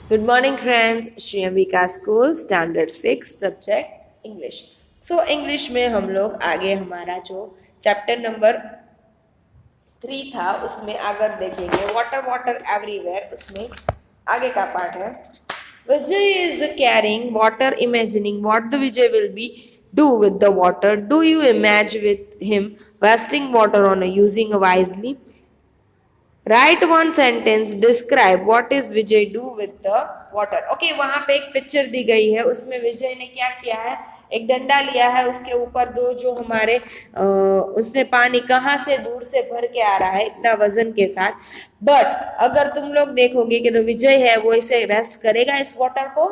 Good morning, friends. Shri Ambika School, Standard 6, Subject English. So, English में हम लोग आगे हमारा जो चैप्टर नंबर 3 था उसमें अगर देखेंगे वाटर वाटर एवरीवेयर, उसमें आगे का पार्ट है. Vijay is carrying water, imagining what the Vijay will be do with the water. Do you imagine with him wasting water on using wisely? Right one sentence describe what is Vijay do with the water. Okay, वहां पे एक picture दी गई है, उसमें विजय ने क्या किया है, एक डंडा लिया है, उसके ऊपर दो जो हमारे उसने पानी कहाँ से दूर से भर के आ रहा है इतना वजन के साथ. बट अगर तुम लोग देखोगे कि तो विजय है वो इसे वेस्ट करेगा इस वाटर को,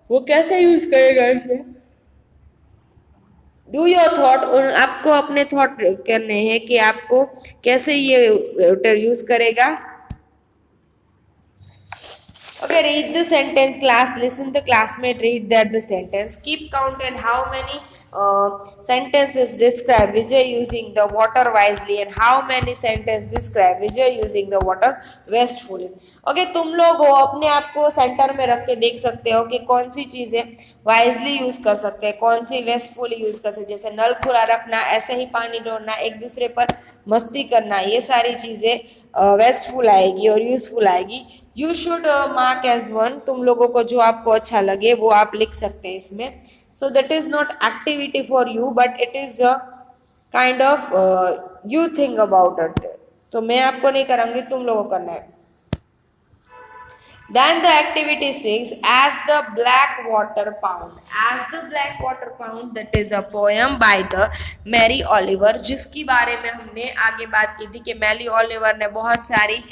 वो कैसे यूज करेगा इसे. डू योर थॉट, आपको अपने थॉट करने हैं कि आपको कैसे ये वाटर यूज करेगा. Okay, read the sentence, class. Listen the classmate read that the sentence. Keep count and how many sentences describe Vijay using the water wisely and how many sentences describe Vijay using the water wastefully. Okay, तुम लोग हो अपने आप को centre में रख के देख सकते हो कि कौन सी चीजें वाइजली यूज कर सकते हैं, कौन सी वेस्टफुली यूज कर सकते हैं. जैसे नल खुला रखना, ऐसे ही पानी डोलना, एक दूसरे पर मस्ती करना, ये सारी चीजें वेस्टफुल आएगी और यूजफुल आएगी. You should mark as one, तुम लोगों को जो आपको अच्छा लगे वो आप लिख सकते हैं इसमें. So that is not activity for you but it is kind of you think about it. तो मैं आपको नहीं करांगी, तुम लोगों को करना है. Then the activity 6, As the Black Water Pound. As the Black Water Pound, that is a poem by the Mary Oliver, जिसकी बारे में हमने आगे बात की थी कि मैरी ओलिवर ने बहुत सारी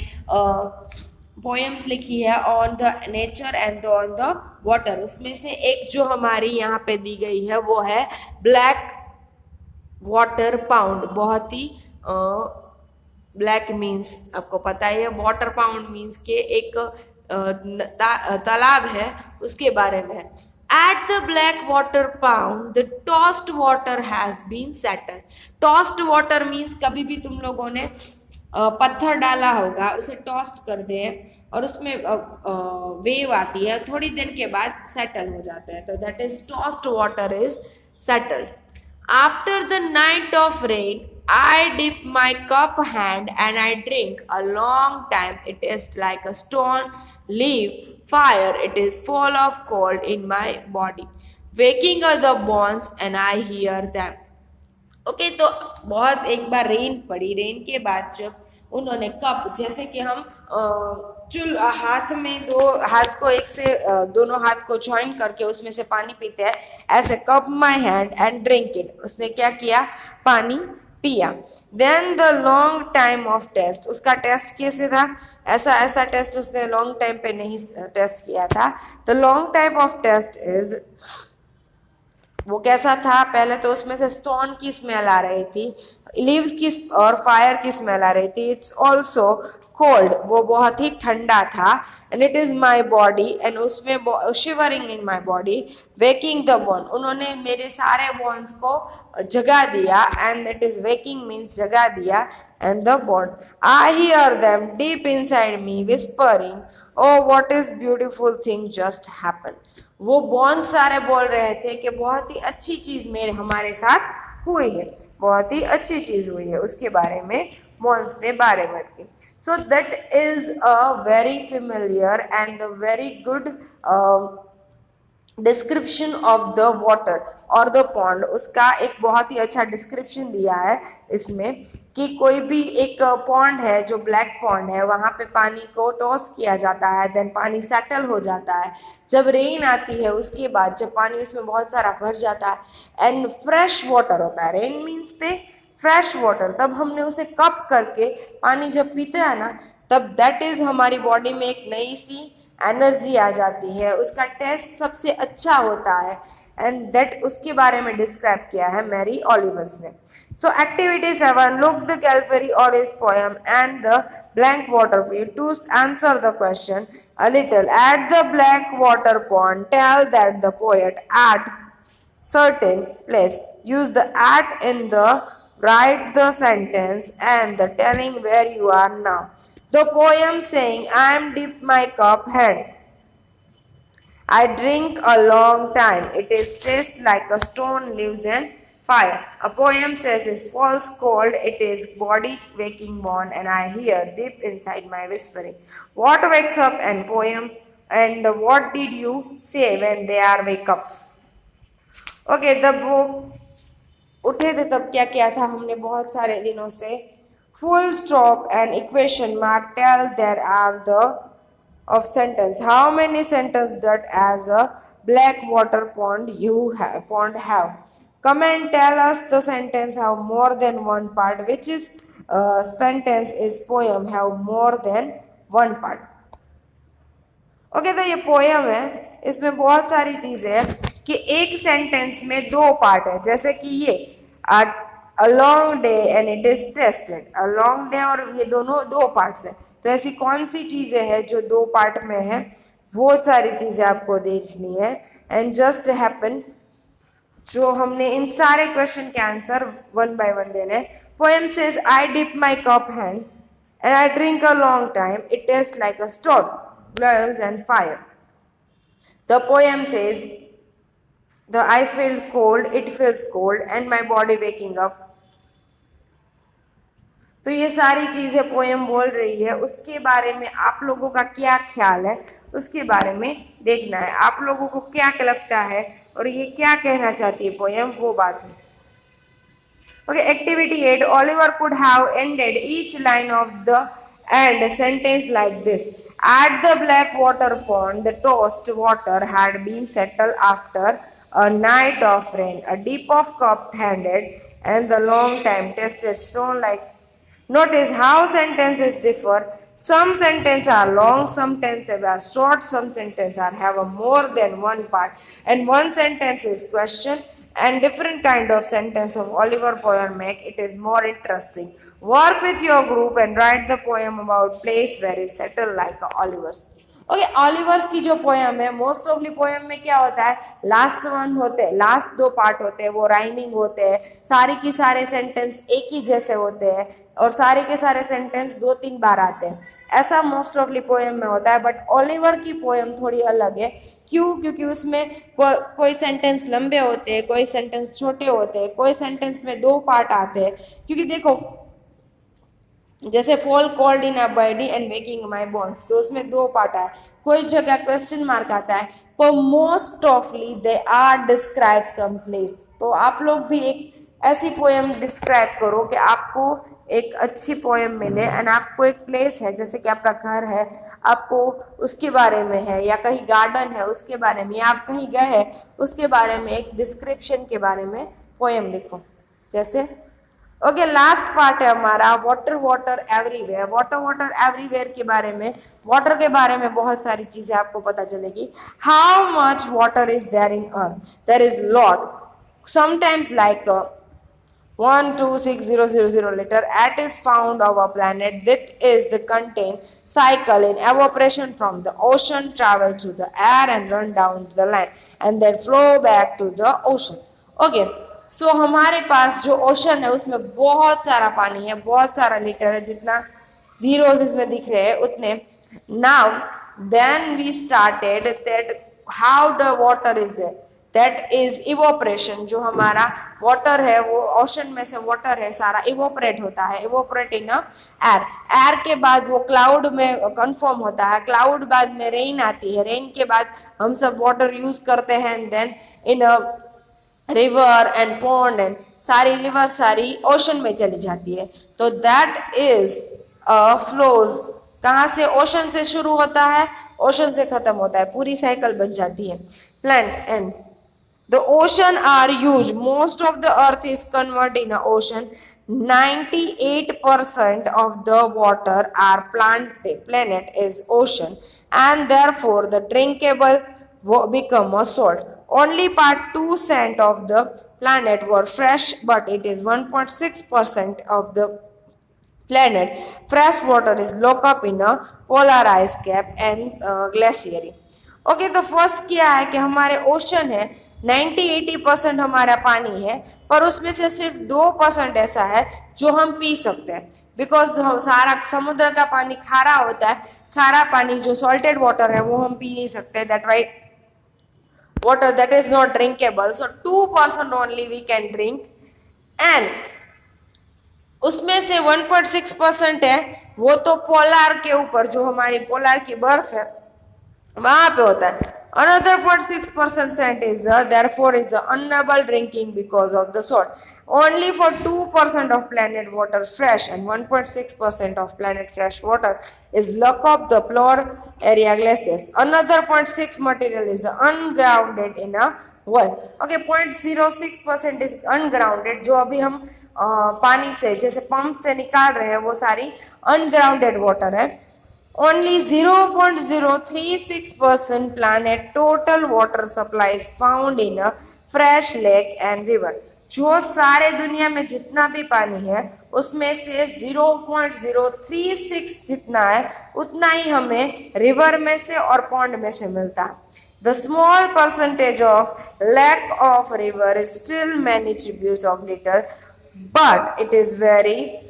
पोएम्स लिखी है on the nature and on the water. उसमें से एक जो हमारी यहाँ पे दी गई है वो है ब्लैक वाटर पाउंड. बहुत ही ब्लैक मीन्स आपको पता ही है, वाटर पाउंड मीन्स के एक तालाब है, उसके बारे में है. At the black water pound, the tossed water has been settled. Tossed water means कभी भी तुम लोगों ने पत्थर डाला होगा, उसे टॉस्ट कर दे और उसमें वेव आती है, थोड़ी देर के बाद सेटल हो जाता है, तो that is tossed water is settled. After the night of rain I dip my cup hand and I drink a long time. It is like a stone leaf fire. It is full of cold in my body. Waking up the bones and I hear them. Okay तो बहुत एक बार rain पड़ी, rain के बाद जब उन्होंने cup, जैसे कि हम चुल हाथ में दो हाथ को एक से दोनों हाथ को ज्वाइन करके उसमें से पानी पीते हैं, ऐसे cup my hand and drink it. उसने क्या किया, पानी पिया. Then the long time of taste, उसका टेस्ट कैसे था, ऐसा टेस्ट उसने लॉन्ग टाइम पे नहीं टेस्ट किया था. The long time of taste is, वो कैसा था, पहले तो उसमें से स्टोन की स्मेल आ रही थी, लीव्स की और फायर की स्मेल आ रही थी. इट्स ऑल्सो कोल्ड, वो बहुत ही ठंडा था. And it is my body, and उसमें shivering in my body. Waking the bone, उन्होंने मेरे सारे बोन्स को जगा दिया. And it is waking means जगा दिया. And the bone, I hear them deep inside me whispering, oh what is beautiful thing just happen. वो बोन सारे बोल रहे थे कि बहुत ही अच्छी चीज मेरे हमारे साथ हुई है, बहुत ही अच्छी चीज हुई है, उसके बारे में बोन्स ने बारे में की. So that is a very familiar and a very good description of the water और द पॉन्ड. उसका एक बहुत ही अच्छा डिस्क्रिप्शन दिया है इसमें कि कोई भी एक पॉन्ड है जो ब्लैक पॉन्ड है, वहाँ पे पानी को टॉस किया जाता है, देन पानी सेटल हो जाता है. जब रेन आती है उसके बाद जब पानी उसमें बहुत सारा भर जाता है एंड फ्रेश वाटर होता है, रेन मीन्स थे फ्रेश वाटर, तब हमने उसे कप करके पानी जब पीते हैं ना, तब दैट इज हमारी बॉडी में एक नई सी एनर्जी आ जाती है, उसका टेस्ट सबसे अच्छा होता है. एंड दैट उसके बारे में डिस्क्राइब किया है मैरी ओलिवर्स ने. सो एक्टिविटी 7, लुक द कैलफेरी और is poem and the blank water free to answer the question a little. At the black water pond tell that the poet at certain place. Use the at in the, write the sentence and the telling where you are now. The poem saying I am dip my cup hand. I drink a long time. It is taste like a stone lives in fire. A poem says is false cold. It is body waking born, and I hear deep inside my whispering. What wakes up and poem, and what did you say when they are wake ups? Okay, तब वो उठे थे तब क्या किया था हमने बहुत सारे दिनों से. Full stop and equation mark tell there are the of sentence. How many sentence that as a black water pond have? Come and tell us the sentence have more than one part. Which is sentence is poem have more than one part. Okay तो ये poem है, इसमें बहुत सारी चीजें हैं कि एक सेंटेंस में दो पार्ट है. जैसे कि ये a long day and it is tested. A long day और ये दोनों दो पार्ट्स है. तो ऐसी कौन सी चीजें हैं जो दो पार्ट में है, वो सारी चीजें आपको देखनी है. एंड जस्ट हैपन जो हमने इन सारे क्वेश्चन के आंसर वन बाय वन देने. Poem says I dip my cup hand and I drink a long time. It taste like a stove glows and fire. The poem says the I feel cold, it feels cold and my body waking up. तो ये सारी चीजें poem बोल रही है. उसके बारे में आप लोगों का क्या ख्याल है उसके बारे में देखना है. आप लोगों को क्या लगता है और ये क्या कहना चाहती है पोएम, वो बात है. Okay, activity 8. Oliver could have ended each line of the end sentence like this. At the black water pond, the tossed water had been settled after a night of rain. A dip of cup handed and the long time tested stone like. Notice how sentences differ. Some sentences are long, some sentences are short, some sentences have a more than one part, and one sentence is question. And different kind of sentence of Oliver poem make it is more interesting. Work with your group and write the poem about place where it's settled like Oliver's. Okay, ऑलिवर्स की जो poem है, most ऑफली poem में क्या होता है, last one होते हैं, last दो पार्ट होते हैं, वो राइमिंग होते हैं. सारे की सारे सेंटेंस एक ही जैसे होते हैं और सारे के सारे सेंटेंस दो तीन बार आते हैं. ऐसा मोस्ट ऑफली पोएम में होता है. बट ऑलिवर की पोएम थोड़ी अलग है. क्यों? क्योंकि उसमें कोई सेंटेंस लंबे होते हैं, कोई सेंटेंस छोटे होते हैं, कोई सेंटेंस में दो पार्ट आते हैं. क्योंकि देखो जैसे fall cold in a body and making my bones, तो उसमें दो पार्ट है. कोई जगह क्वेश्चन मार्क आता है. पर मोस्ट ऑफली they are describe some place. तो आप लोग भी एक ऐसी पोएम डिस्क्राइब करो कि आपको एक अच्छी पोएम मिले. एंड आपको एक प्लेस है, जैसे कि आपका घर है, आपको उसके बारे में है, या कहीं गार्डन है उसके बारे में, या आप कहीं गए हैं उसके बारे में एक डिस्क्रिप्शन के बारे में पोएम लिखो. जैसे ओके, लास्ट पार्ट है हमारा water water everywhere. Water everywhere के बारे में, वाटर के बारे में बहुत सारी चीजें आपको पता चलेगी. How much water is there in earth? There is lot. Sometimes like 126,000 liter at is found of a planet that is the contain cycle in evaporation from the ocean, travel to the air and run down to the land and then flow back to the ocean. Okay, so हमारे पास जो ocean है उसमें बहुत सारा पानी है, बहुत सारा लीटर है, जितना जीरोस इसमें दिख रहे हैं उतने. Now then we started that how the water is there. That is evaporation. जो हमारा वाटर है वो ओशन में से वाटर है सारा इवोपरेट होता है, इवोपरेट इन एयर. एयर के बाद वो क्लाउड में कन्फर्म होता है, क्लाउड बाद में रेन आती है, रेन के बाद हम सब वाटर यूज करते हैं. And then in river and pond and सारी रिवर सारी ओशन में चली जाती है. तो दैट इज फ्लोज. कहाँ से? ओशन से शुरू होता है, ओशन से खत्म होता है, पूरी साइकिल बन जाती है. Plant and the ocean are huge. Most of the earth is converted in an ocean. 98% of the water our planet is ocean, and therefore the drinkable become a salt. Only part 2% of the planet were fresh, but it is 1.6% of the planet fresh water is locked up in a polar ice cap and glacier. Okay, तो first क्या है कि हमारे ocean है, 90-80% हमारा पानी है, पर उसमें से सिर्फ 2% ऐसा है जो हम पी सकते हैं. बिकॉज सारा समुद्र का पानी खारा होता है. खारा पानी जो सॉल्टेड वाटर है वो हम पी नहीं सकते. That why water that is not drinkable. So 2% only we can drink. And उसमें से 1.6% है वो तो पोलार के ऊपर, जो हमारी पोलार की बर्फ है वहां पे होता है. Another 0.6% is therefore is unable drinking because of the salt. Only for 2% of planet water fresh and 1.6% of planet fresh water is lock up the polar area glaciers. Another 0.6 material is ungrounded in a well. Okay, 0.06% is ungrounded. जो अभी हम पानी से जैसे pump से निकाल रहे हैं वो सारी अनग्राउंडेड वाटर है. Only 0.036% planet total water supply is found in a fresh lake and river. जो सारे दुनिया में जितना भी पानी है उसमें से 0.036 जितना है उतना ही हमें रिवर में से और पॉन्ड में से मिलता है. The small percentage of lack of river is still many tributes of liter, but it is very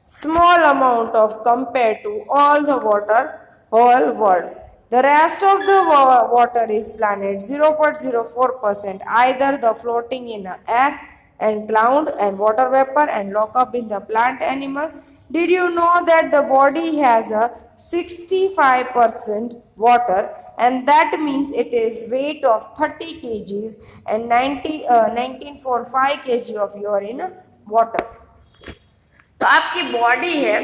small amount of compared to all the water whole world. The rest of the water is planet 0.04%, either the floating in air and cloud and water vapor and lock up in the plant animal. Did you know that the body has a 65% water, and that means it is weight of 30 kgs and 1945 kg of urine water. तो आपकी body है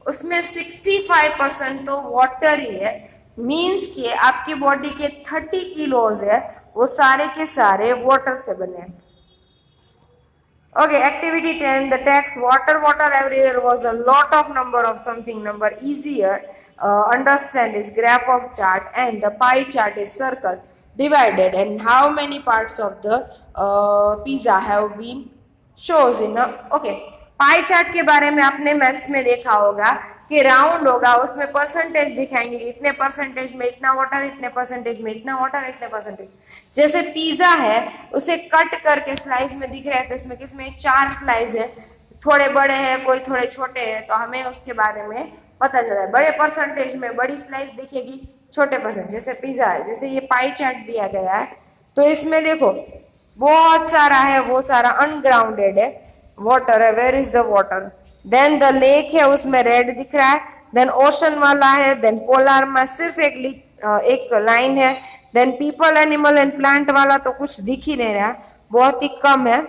उसमें 65% तो water ही है, means कि आपकी body के 30 kilos है वो सारे के सारे वाटर से बने हैं. Okay, activity 10. The text water everywhere was a lot of number of something number easier understand is graph of chart, and the pie chart is circle divided, and how many parts of the pizza have been shows in a okay. Pie chart के बारे में आपने maths में देखा होगा कि round होगा, उसमें परसेंटेज दिखाएंगे, इतने परसेंटेज में इतना वाटर, इतने परसेंटेज में इतना वाटर, इतने परसेंटेज. जैसे पिज्जा है उसे कट करके स्लाइस में दिख रहे थे, इसमें किसमें 4 स्लाइस है, थोड़े बड़े हैं कोई थोड़े छोटे हैं, तो हमें उसके बारे में पता चला है. बड़े परसेंटेज में बड़ी स्लाइस दिखेगी, छोटे परसेंटेज जैसे पिज्जा है. जैसे ये पाई चार्ट दिया गया है तो इसमें देखो बहुत सारा है, वो सारा अनग्राउंडेड है, वाटर है. Where is the water? Then the lake है उसमें रेड दिख रहा है, देन ओशन वाला है, देन पोलर में सिर्फ एक लाइन है, then people animal and plant वाला तो कुछ दिख ही नहीं रहा, बहुत ही कम है.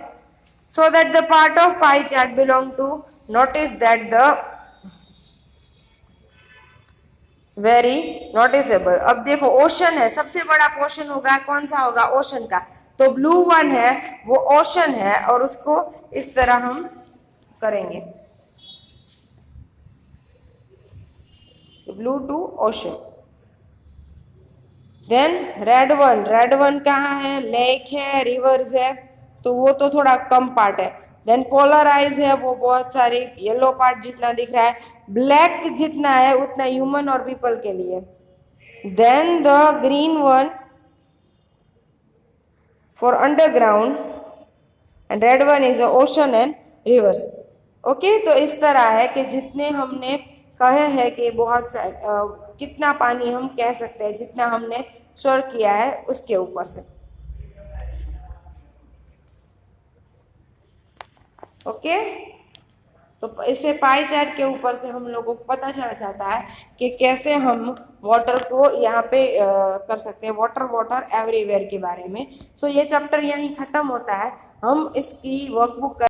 So that the part of pie chart belong to notice that the very noticeable. अब देखो ओशन है, सबसे बड़ा पोर्शन होगा कौन सा होगा? ओशन का. तो ब्लू वन है वो ओशन है, और उसको इस तरह हम करेंगे blue to ocean. Then red one कहाँ है? लेक है, रिवर्स है, तो वो तो थोड़ा कम पार्ट है. देन पोलराइज है, वो बहुत सारी येलो पार्ट जितना दिख रहा है. ब्लैक जितना है उतना ह्यूमन और पीपल के लिए. Then the green one for underground and red one is the ocean and rivers. Okay, तो इस तरह है कि जितने हमने कहे हैं कि बहुत कितना पानी हम कह सकते हैं जितना हमने स्टोर किया है उसके ऊपर से. ओके, तो इससे पाई चार्ट के ऊपर से हम लोगों को पता चल जाता है कि कैसे हम वाटर को यहाँ पे कर सकते हैं, वाटर एवरीवेयर के बारे में. सो ये चैप्टर यहीं खत्म होता है. हम इसकी वर्कबुक